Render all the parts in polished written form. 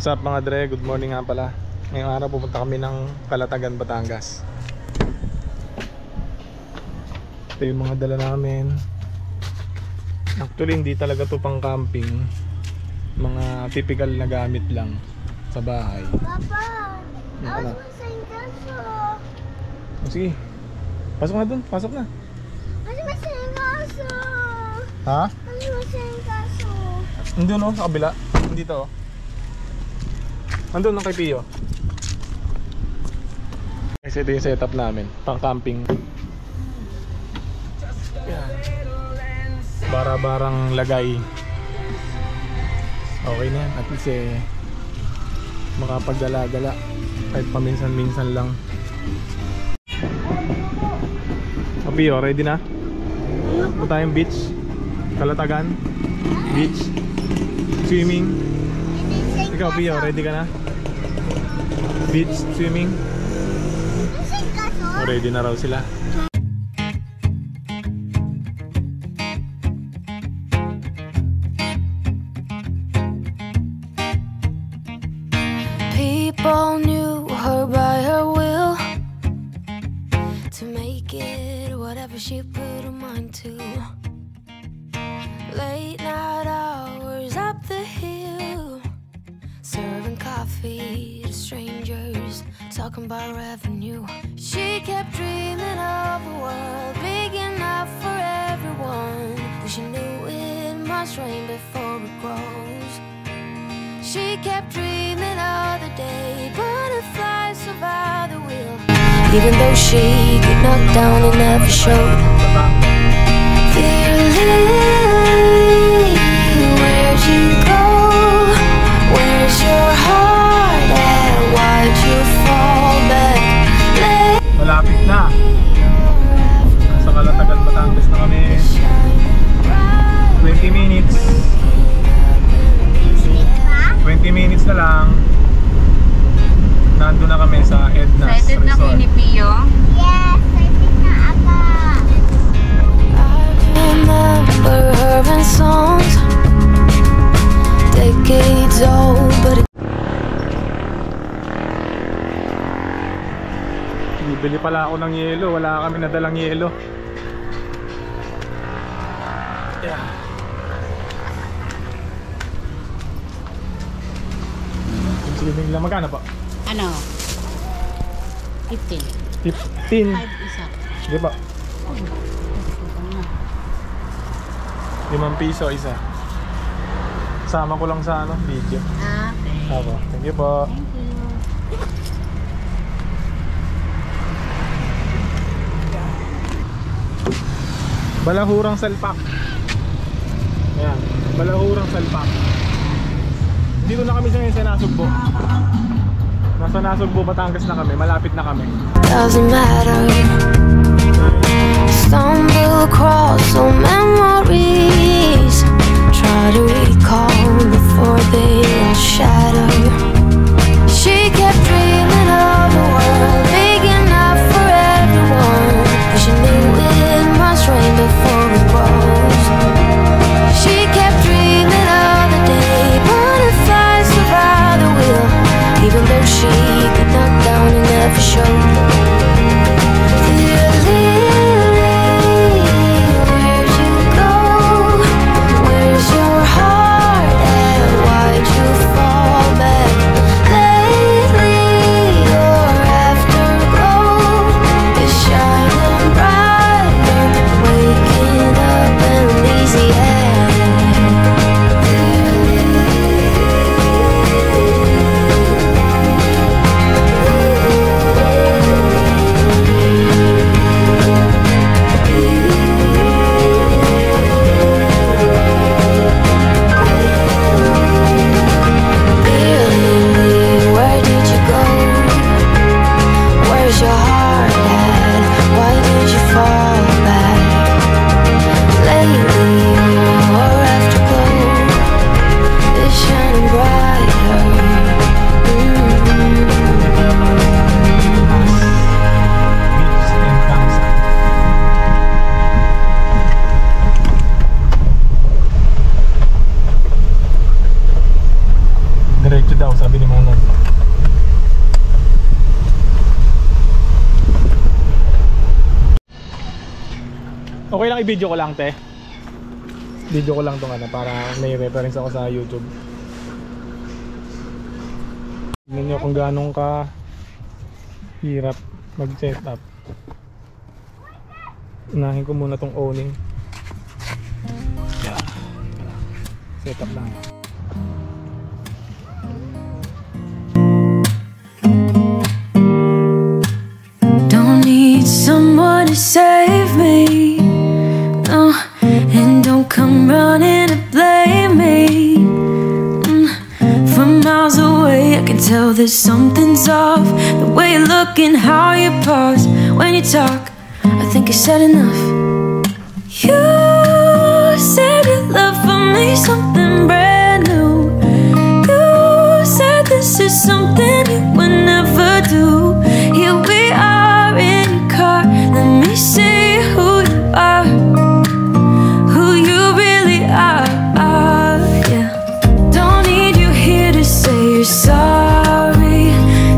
What's up mga dre? Good morning nga pala. Ngayong araw pupunta kami ng Calatagan, Batangas. Ito yung mga dala namin. Actually hindi talaga to pang camping. Mga typical na gamit lang sa bahay. Papa, Ano? masing kaso. Sige. Pasok na dun, pasok na. Masing kaso. Ha? Masing kaso. Nandun o, sa kabila. Dito o. Nandun ang kay Pio. Kasi ito yung setup namin, pang camping. Yan. Bara-barang lagay. Okay na yan, at least makapagdala-gala kahit paminsan-minsan lang. Pio, ready na? Punta tayong beach, Calatagan beach, swimming. Ikaw Pio, ready ka na? Beach, swimming. Ready na raw sila. People knew her by her will to make it whatever she put her mind to. Late night hours up the hill, serving coffee to strangers, talking about revenue. She kept dreaming of a world big enough for everyone. She knew it must rain before it grows. She kept dreaming of the day butterflies survive the wheel. Even though she got knocked down and never showed. Dear Lily, where'd you go? Where's your heart at? Why'd you fall back? Malapit na. Nasa Calatagan, Batangas na kami. 20 minutes. 20 minutes na lang. Nandun na kami sa Edna's Excited na kayo ni Pio? Yes, excited na ako. I remember her in songs, decades old, but Bibili pala ako ng yelo. Wala kami nadalang yelo. Yeah. Swimming lang. Magkano po? Ano? 15. 15. 5 isa. Di ba? 5 piso isa. Sama ko lang sa video. Okay. Ako. Thank you po. Thank you. Balahurang Salpak. Ayan. Balahurang Salpak. Dito na kami sa Nasugbo. Nasa Nasugbo, Batangas na kami. Malapit na kami. doesn't matter. Stumble across old memories, try to recall before they all shatter. She kept dreaming of a world big enough for everyone, but she knew it must rain before it grows. She kept dreaming of the day butterflies survive the wheel, even though she got knocked down and never showed. Dear Lily, where'd you Diretso daw, sabi ni Manon. Okay lang i-video ko lang, te. Video ko lang tong ano para may reference ako sa YouTube. Tingnan nyo kung ganong ka hirap mag-setup. Unahin ko muna tong owning. Yeah. Setup lang. Don't need someone to save me, no, and don't come running to blame me. From miles away I can tell there's something's off. The way you look and how you pause when you talk, I think I said enough. You said your love for me something brand new. You said this is something you would never do. Here we are in your car, let me see who you are, who you really are, yeah. Don't need you here to say you're sorry,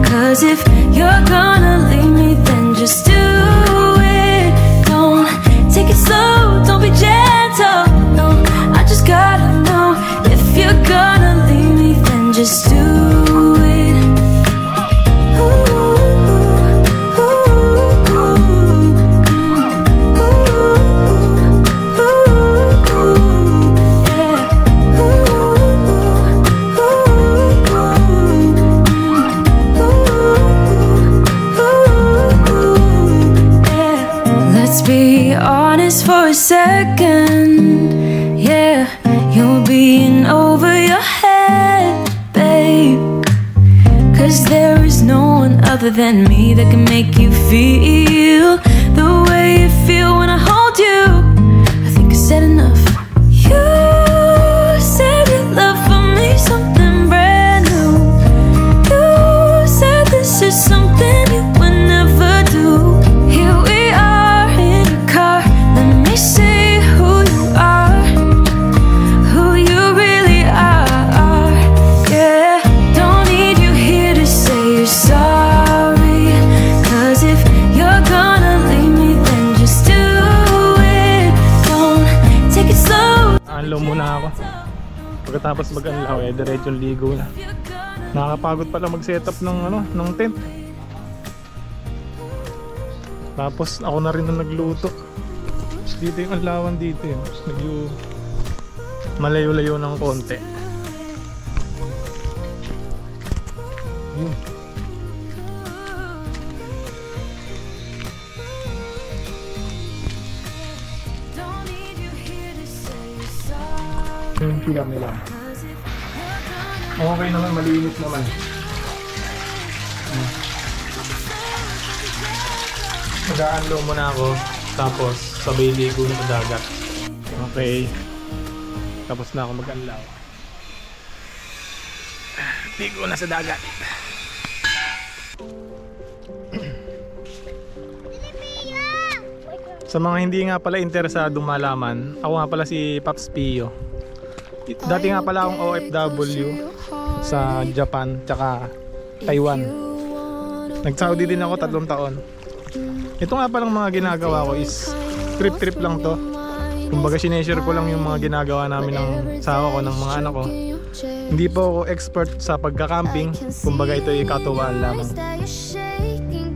'cause if you're gonna leave me then just do it. Don't take it slow, don't be gentle, no, I just gotta know. If you're gonna leave me then just do it. Let's be honest for a second, yeah. You're being over your head, babe, 'cause there is no one other than me that can make you feel the way you feel when I hold you. I think I said enough. You said your love for me something brand new. You said this is something you would never do. Here we are in your car, let me see who you are, who you really are, yeah. Don't need you here to say you're sorry, 'cause if you're gonna leave me then just do it. Don't take it slow. Anlo muna ako. Pagkatapos mag-anlaw diretso ligo na. Nakakapagod pala mag-setup ng ano, ng tent. Tapos ako na rin na nagluto. Dito yung anlawan dito yun. Medyo malayo-layo ng konti. Yun. Yung pilam nila. Okay naman, malinis naman. Mag-aanlo muna ako, tapos sabay ligo na sa dagat. Okay. Tapos na ako mag-anlaw. Ligo na sa dagat. Sa mga hindi nga pala interesadong malaman, ako nga pala si Pops Pio. Dati nga pala akong OFW sa Japan tsaka Taiwan. Nag-Saudi din ako 3 taon. Ito nga palang mga ginagawa ko is trip lang to. Kumbaga sineshare ko lang yung mga ginagawa namin ng sawa ko, ng mga anak ko. Hindi po ako expert sa pagka-camping. Kumbaga ito ay katuwaan lamang.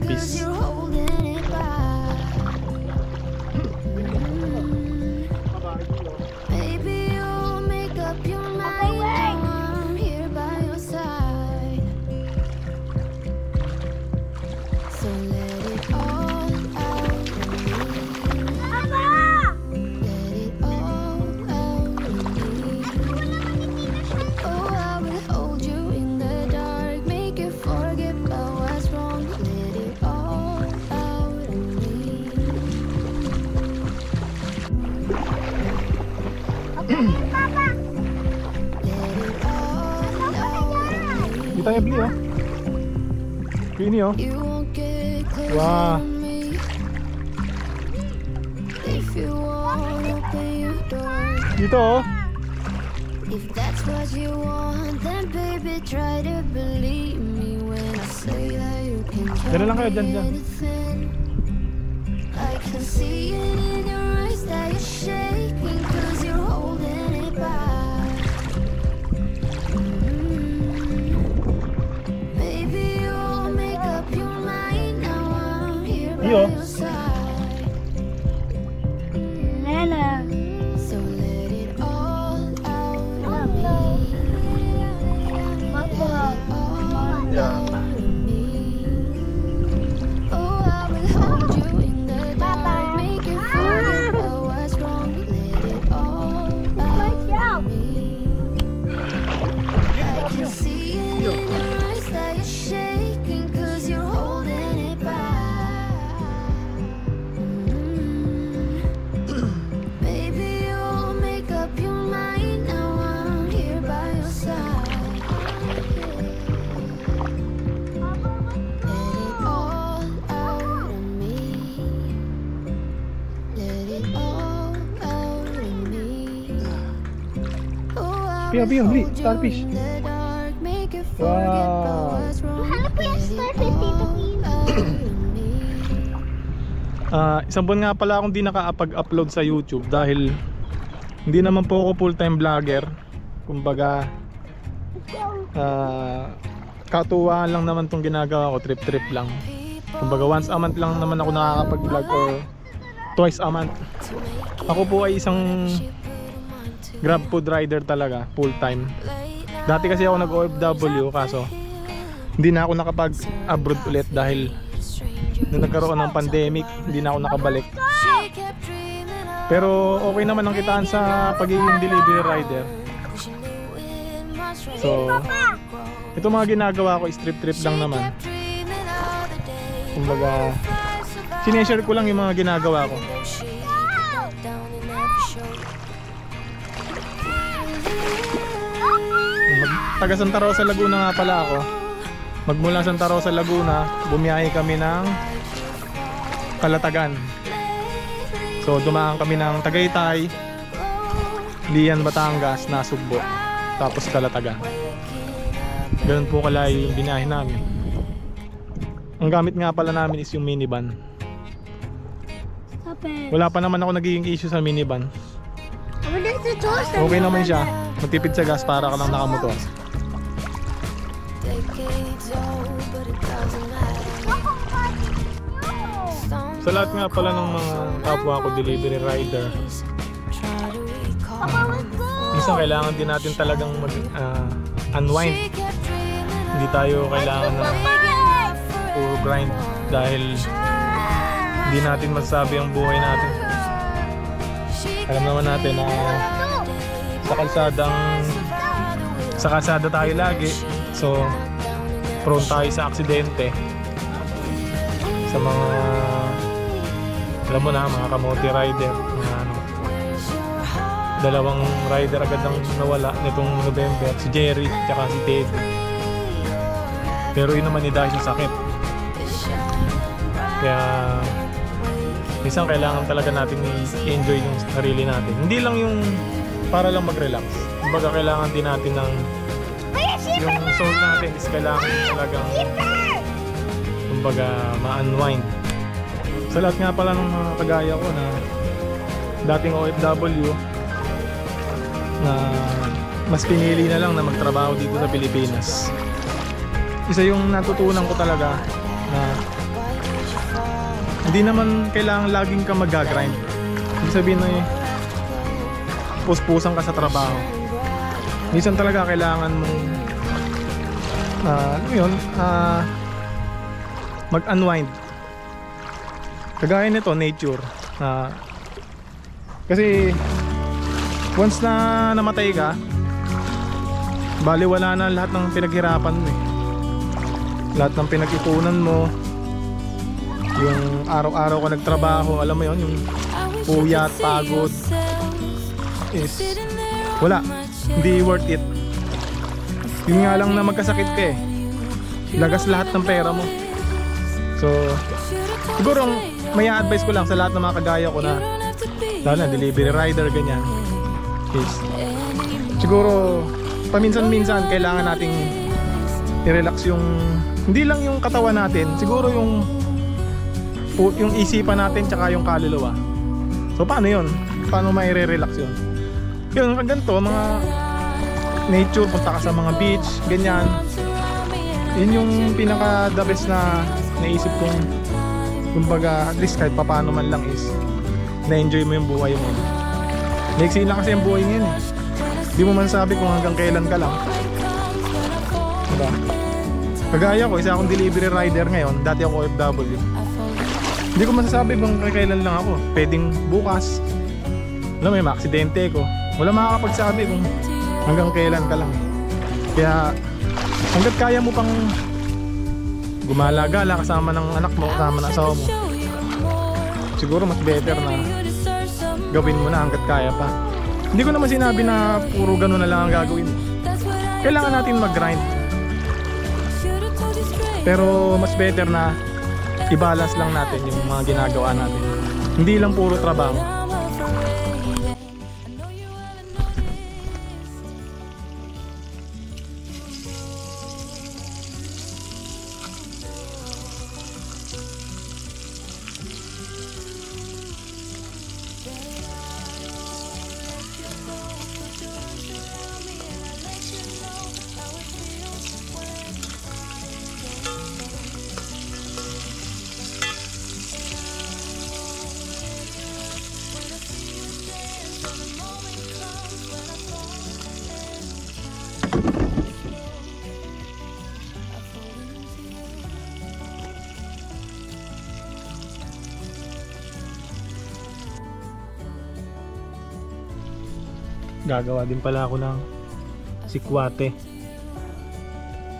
Peace. Kita niya beli oh. Ini oh. Wah. Dito oh. If that's what you want, then baby try to believe me when I say that you can Dala lang kayo, carry dyan. anything. I can see it in your eyes that you're shaking, 'cause you're holding it back. Maybe you'll make up your mind now. I'm here by Iyo. your side. Nana. So let it all out of me. Papa. All Yeah. out of me. Oh, I will hold you in the dark, make you forget about what's wrong. Let it all out of me. I can see it in your eyes that you're shaking, 'cause you're holding it back. Baby, you'll make up your mind now. I'm here by your side. Let it all out of me. Let it all out of me. Oh, I Pia, will Pia, huli, hold you starfish. in the dark, make you forget Wow. about what's wrong. Hanap ko yung starfish dito, Pino. Isang buwan nga pala akong di nakapag-upload sa YouTube dahil hindi naman po ako full-time vlogger. Kumbaga katuwaan lang naman tong ginagawa ko, trip-trip lang. Kumbaga once a month lang naman ako nakakapag-vlog or twice a month. Ako po ay isang grab food rider talaga, full-time. Dati kasi ako nag-OFW kaso hindi na ako nakapag-abroad ulit dahil nung nagkaroon ng pandemic, hindi na ako nakabalik. Pero okay naman ang kitaan sa pagiging delivery rider. So, ito mga ginagawa ko is trip-trip lang naman. Kumbaga, sineshare ko lang yung mga ginagawa ko. Taga Santa Rosa, Laguna nga pala ako. Magmula Santa Rosa, Laguna, bumiyahe kami ng Calatagan. So dumaan kami ng Tagaytay, Lian, Batangas, Nasugbo, tapos Calatagan. Ganun po kalayo yung binahe namin. Ang gamit nga pala namin is yung minivan. Stop it. Wala pa naman ako nagiging issue sa minivan. But there's a toaster. Okay naman siya, matipid sa gas para ka lang nakamotor. Sa lahat nga pala ng mga kapwa ko delivery rider, minsan kailangan din natin talagang unwind. Hindi tayo kailangan ng puro grind dahil hindi natin masasabi ang buhay natin. Alam naman natin na sa kalsada tayo lagi, so prone tayo sa aksidente, sa mga alam mo na, mga kamote rider, mga dalawang rider agad ang nawala nitong November, si Jerry tsaka si Ted. Pero yun naman dahil sa sakit. Kaya minsan kailangan talaga natin i-enjoy yung sarili natin. Hindi lang yung para lang mag-relax. Kumbaga kailangan din natin ng yung soul natin is kailangan talagang kumbaga ma-unwind. Sa lahat nga pala ng mga kagaya ko na dating OFW na mas pinili na lang na magtrabaho dito sa Pilipinas. Isa yung natutunan ko talaga na hindi naman kailangan laging ka mag-grind. Ibig sabihin na puspusan ka sa trabaho. Minsan talaga kailangan mong mag-unwind. Kagaya nito, nature. Kasi once na namatay ka, bali wala na lahat ng pinaghirapan mo eh. Lahat ng pinag-ipunan mo, yung araw-araw ka nagtrabaho, alam mo yun, yung puyat, pagod is wala, hindi worth it. Yun nga lang na magkasakit ka eh, lagas lahat ng pera mo. So siguro may advice ko lang sa lahat ng mga kagaya ko na lalo na delivery rider ganyan, is siguro paminsan-minsan kailangan nating i-relax yung hindi lang yung katawan natin, siguro yung isipan natin tsaka yung kaluluwa. So paano yun? Paano mai-relax yun? Yun, ganito, mga nature, punta ka sa mga beach, ganyan. Yun yung pinaka the best na naisip kong kumbaga at least kahit papaano man lang is na-enjoy mo yung buhay mo. Naiksi lang kasi yung buhay ngayon eh. Di mo man sabi kung hanggang kailan ka lang. Diba? Kagaya ko, isa akong delivery rider ngayon. Dati ako OFW. Hindi ko masasabi kung kailan lang ako. Pwedeng bukas. Alam mo, may maaksidente ko. Wala makakapagsabi kung hanggang kailan ka lang. Kaya hanggat kaya mo pang gumala-gala kasama ng anak mo, kasama ng asawa mo, siguro mas better na gawin mo na hanggat kaya pa. Hindi ko naman sinabi na puro ganun na lang ang gagawin mo. Kailangan natin mag-grind. Pero mas better na i-balance lang natin yung mga ginagawa natin. Hindi lang puro trabaho. Gagawa din pala ako ng sikwate.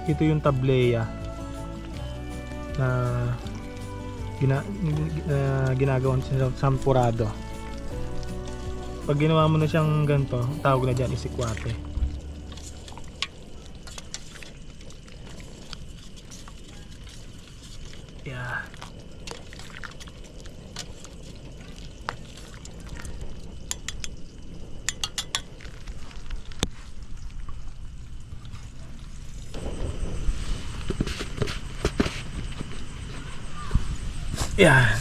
Ito yung tableya na ginagawa sa sampurado. Pag ginawa mo na siyang ganito, tawag na dyan is sikwate. Yeah. Yan.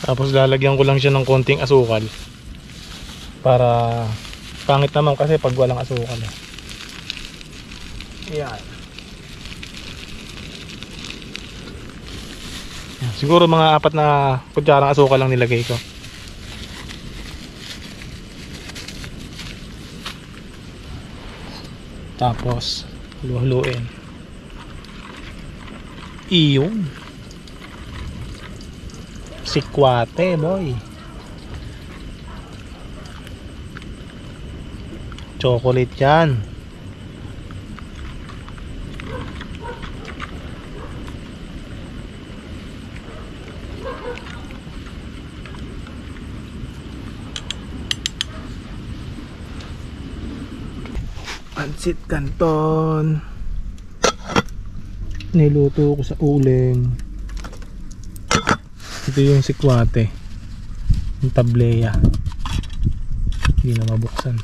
Tapos lalagyan ko lang siya ng konting asukal para pangit naman kasi pag walang asukal eh. Yan. Yan. Siguro mga 4 na kutsarang asukal lang nilagay ko. Tapos halu-haluin. Iyon. Sikwate boy. Chocolate yan. Pansit Canton. Niluto ko sa uling. Ito yung sikwate. Yung tableya. Hindi na mabuksan.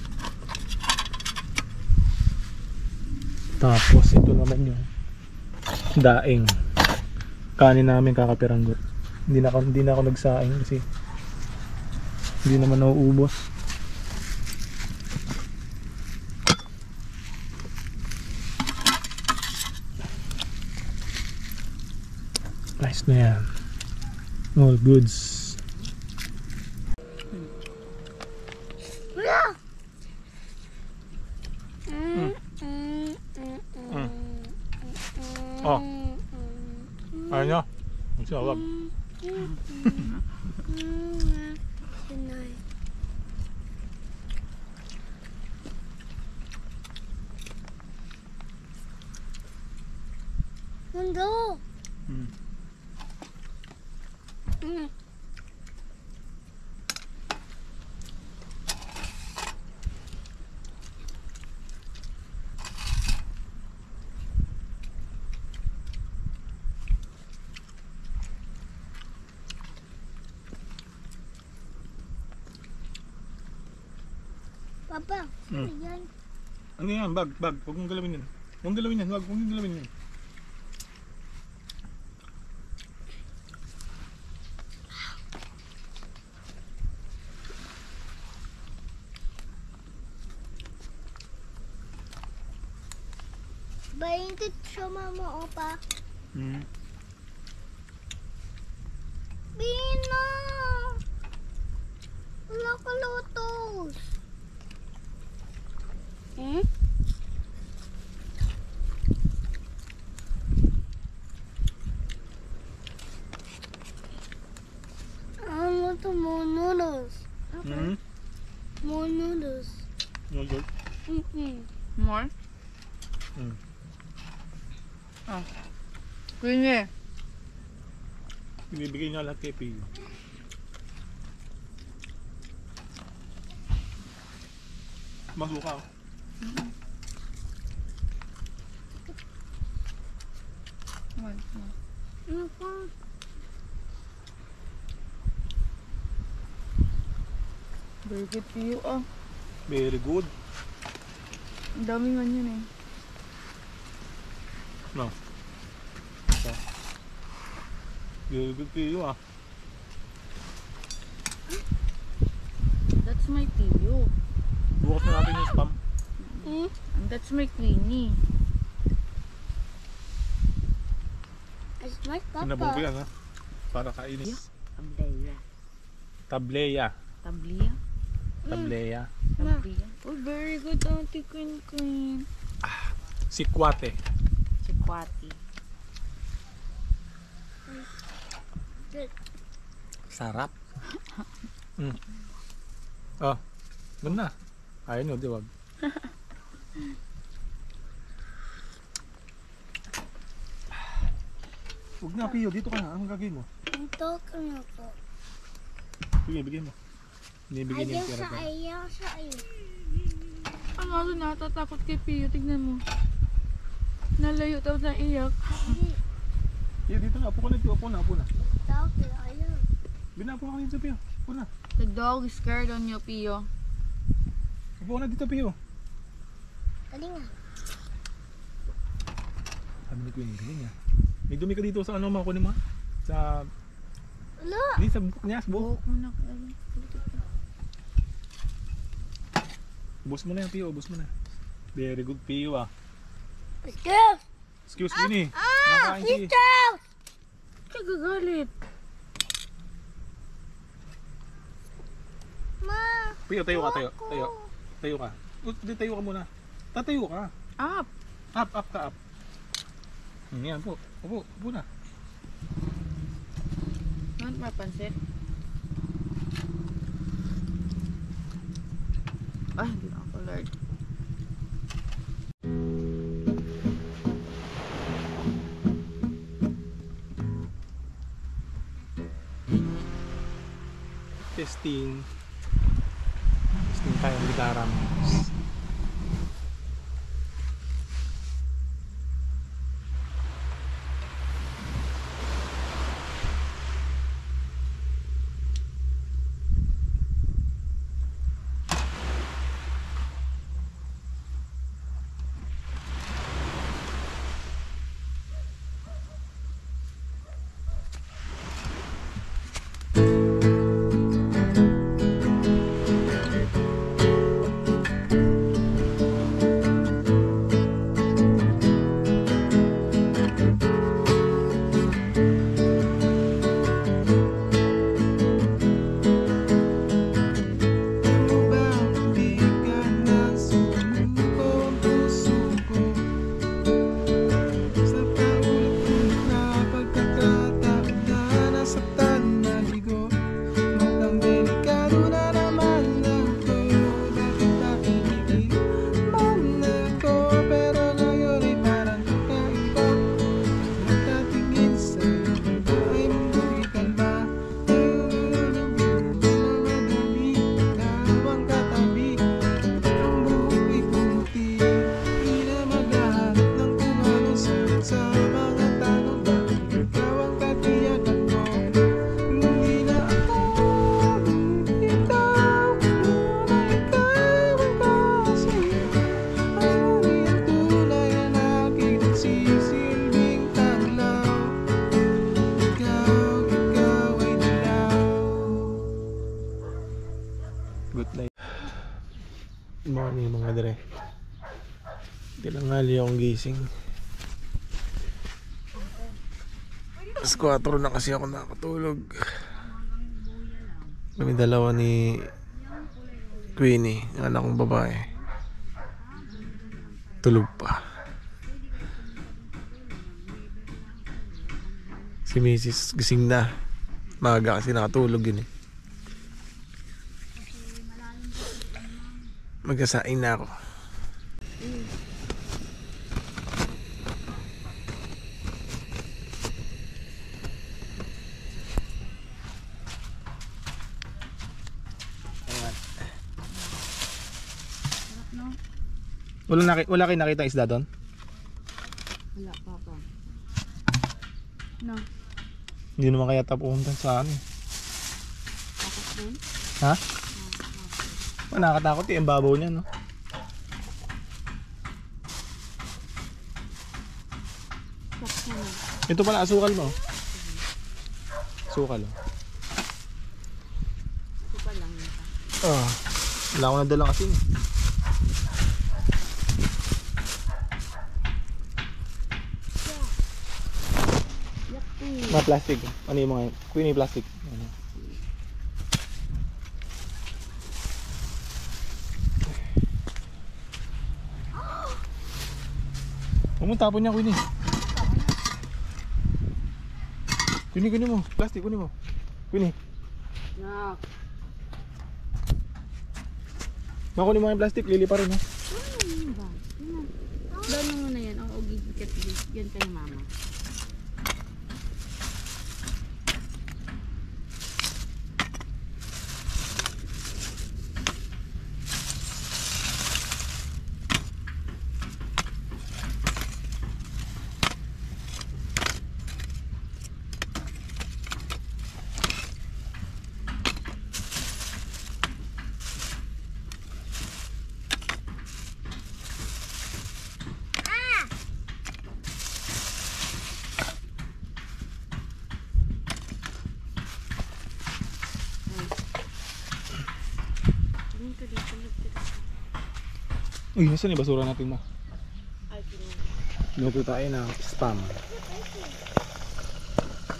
Tapos ito naman yung daing. Kanin namin kakapiranggot. Hindi na ako nagsaing kasi hindi naman nauubos. Nice na yan. All goods. Oh. Ayaw nyo? Magsawag. Mundo. Hmm. Papa, ano yan? Ano yan? Bag. Huwag mong galawin yan. Huwag mong galawin yan. Huwag mong galawin yan. Baintit siya mama, opa. Hmm. Bina! Wala ka lotos. Hmm? Ano to, more noodles? Hmm? More noodles. Yogurt. More? Hmm. Oh. Queenie. Binibigay niya lahat kay Pio. Masuka. Ano pa? Very good to you, oh. Very good. Ang dami man yun eh. No. So. Very good Pio ah. That's my Pio. Bukas na natin yung spam. And that's my Queenie. It's my Sinabog ko papa. yan ha. Para kainis. Tableya. Tableya. Tablia? Tableya. Tablia. Oh, very good, Auntie Queen. Sikwate. Chikwati. Sarap. Mm. Oh. Doon na. Ayaw nyo, di wag. Huwag na, Pio. Dito ka na. Anong gagawin mo? Ito ka na po. Sige, bigyan mo. Binibigyan niya Ayaw yung pera sa ko. ayaw sa iyo. Ang aso natatakot kay Pio. Tignan mo. Nalayo daw na iyak. Pio, dito na. Upo ka na, Pio. Upo na, upo na. Ito ka ayaw. Binapo ka dito, Pio. Upo na. The dog is scared on you, Pio. Upo ka na dito, Pio. Galing nga. Sabi ni Queen, galing niya. May dumi ka dito sa ano, mga kunin mo. Sa... Wala. Hindi, sa buhok niya. Sa buhok. Buhok mo na. Ubus mo na yan, Pio. Ubus mo na. Very good, Pio ah. Stop! Excuse me ni. Ah! Nakain si... Stop! Siya gagalit. Ma! Pio, tayo ka, tayo. Ako. Tayo. Tayo ka. Hindi, tayo ka muna. Tatayo ka. Up. Up ka, up. Yan po. Upo, upo na. Ano mapansin? Ay, hindi na ako Lord. Testing. Testing tayo ng gitara mo. Kailangali akong gising. Alas 4 na kasi ako nakatulog. Kami dalawa ni Queenie, ang anak kong babae. Tulog pa. Si Mrs. gising na. Maaga kasi nakatulog yun eh. Magkasain na ako. Wala kayo nakita isda doon? Wala pa pa. No. Hindi naman kaya pupunta sa ano. Takot din? Ha? Nakakatakot eh, ang babaw niya no. Takot na. Ito pala asukal mo. Asukal oh. Ito pa lang. Wala ko na dalang asin. Mga plastic. Ano yung mga Queenie plastic? Ano? Huwag mo tapon niya, Queenie. Queenie, kunin mo. Plastic, kunin mo. Queenie. Nak. Makunin mo yung plastic, lili pa rin ha. Ano ba? Doon mo na yan. Oo, gigikat. Yan kay mama. Uy, nasan yung basura natin ma? Luto tayo ng spam.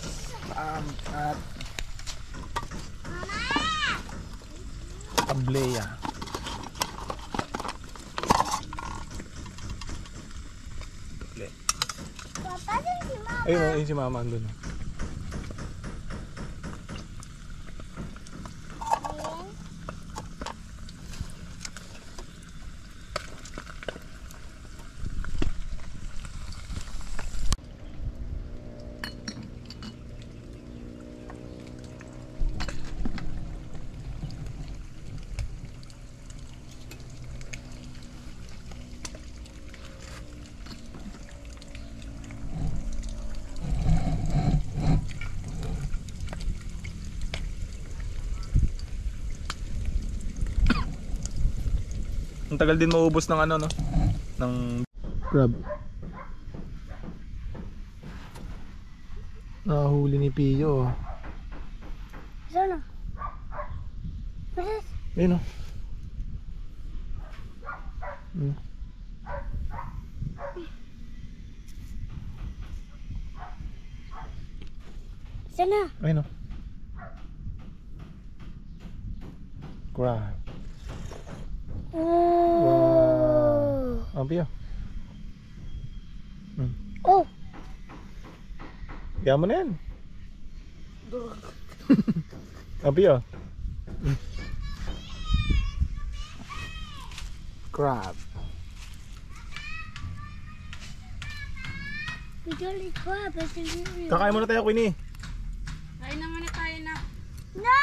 Spam at tableya. Papa, din si Mama. Ayun o, yun si mama andun. Ang tagal din maubos ng ano no? Ng crab. Nahuli ni Pio. Sana. Bilis. Ayun o. Sana. Ayun o. Crab. Oh. Ang Pio. Oh. Kaya mo na yan. Ang Pio. Crab. We don't eat crab. It's a Kakain muna tayo, Queenie. Kain na muna tayo na. No.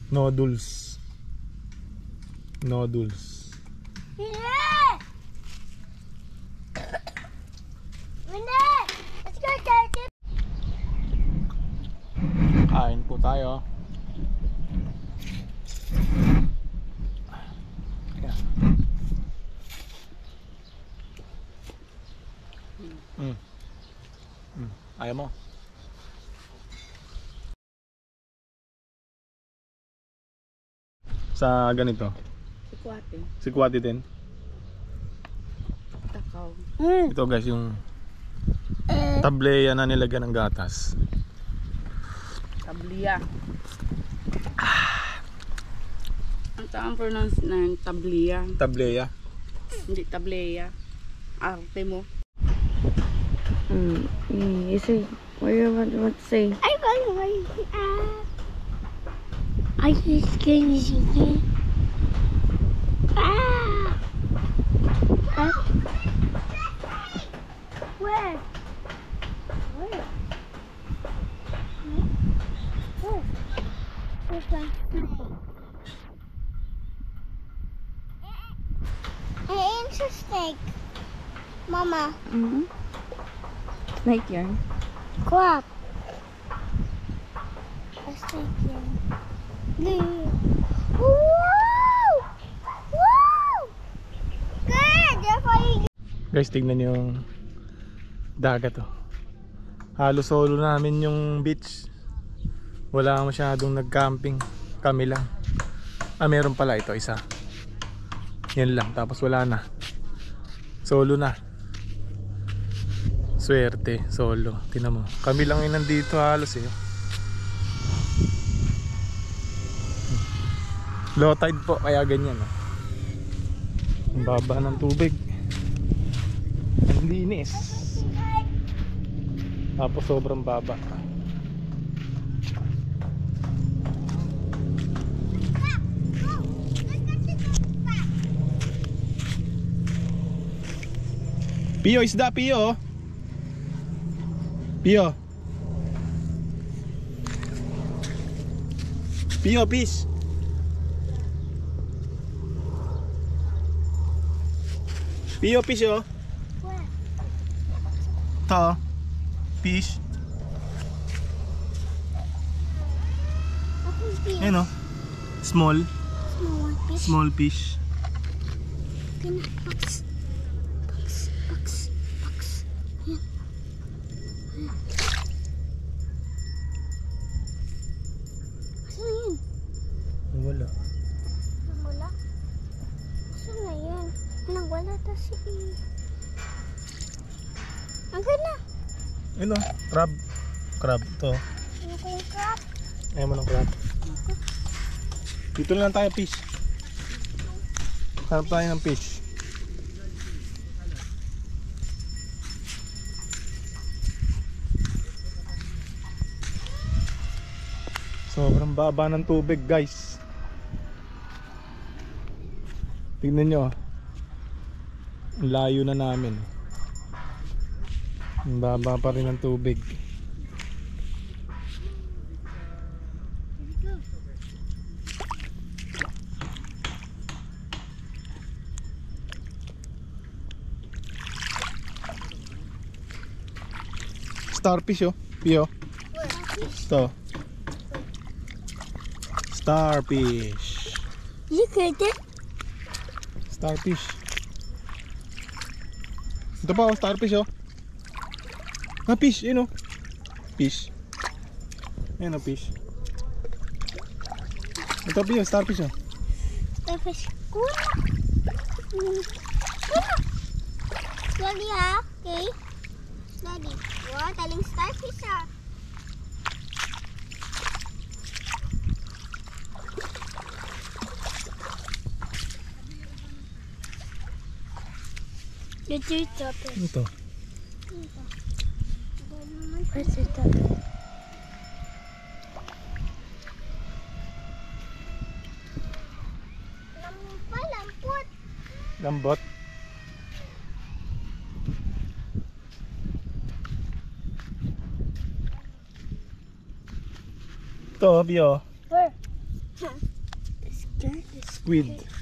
Noodles. Noodles. Yeah. Minette. Let's go, Daddy. Kain po tayo. Ayan. Ayaw mo? sa ganito? Sikwate. Sikwati din. Takaw. Ito guys yung tableya na nilagyan ng gatas. Tablia. Ang tamang pronounce na tablia. Tableya. Hindi tableya. Arte mo. You say, what do you want to say? I got my I just can't see it. Ah! Huh? Where? Where? Where? Where's that? Interesting. Mama, Snake yarn. crap. A snake yarn. Woo! Woo! Good! Therefore you Guys, tignan nyo yung dagat oh. Halos solo namin yung beach. Wala masyadong nag-camping. Kami lang. Meron pala ito, isa. Yan lang, tapos wala na. Solo na. Swerte, solo. Tingnan mo. Kami lang yung nandito halos eh. Low tide po, kaya ganyan oh. Ang baba ng tubig. Ang linis. Tapos sobrang baba. Pio, isda, Pio. Pio. Pio, fish. Pio, fish oh. Ito, fish. Ayan oh. Small. Small fish. box. Saan yun? Wala. Wala? Saan na yan? Nagwala ta si... Ang ganda. Ayun oh, crab. Crab to. Ano ko yung crab? Ayaw mo ng crab. Dito na lang tayo fish. Hanap tayo ng fish. Sobrang baba ng tubig guys. Tignan nyo. Ang layo na namin. Ang baba pa rin ng tubig. Starfish oh, Pio. Ito. Starfish. Look at it. Starfish. Ito pa oh, starfish oh. Fish, yun oh. Fish. Ayan oh, fish. Ito Pio, starfish oh. Starfish. Daddy ha? Okay? Daddy. Wow, taling starfish ah. Ito yung starfish. Ito. Where's the starfish? Lampot. Lambot. Ito Pio. Where? Squid.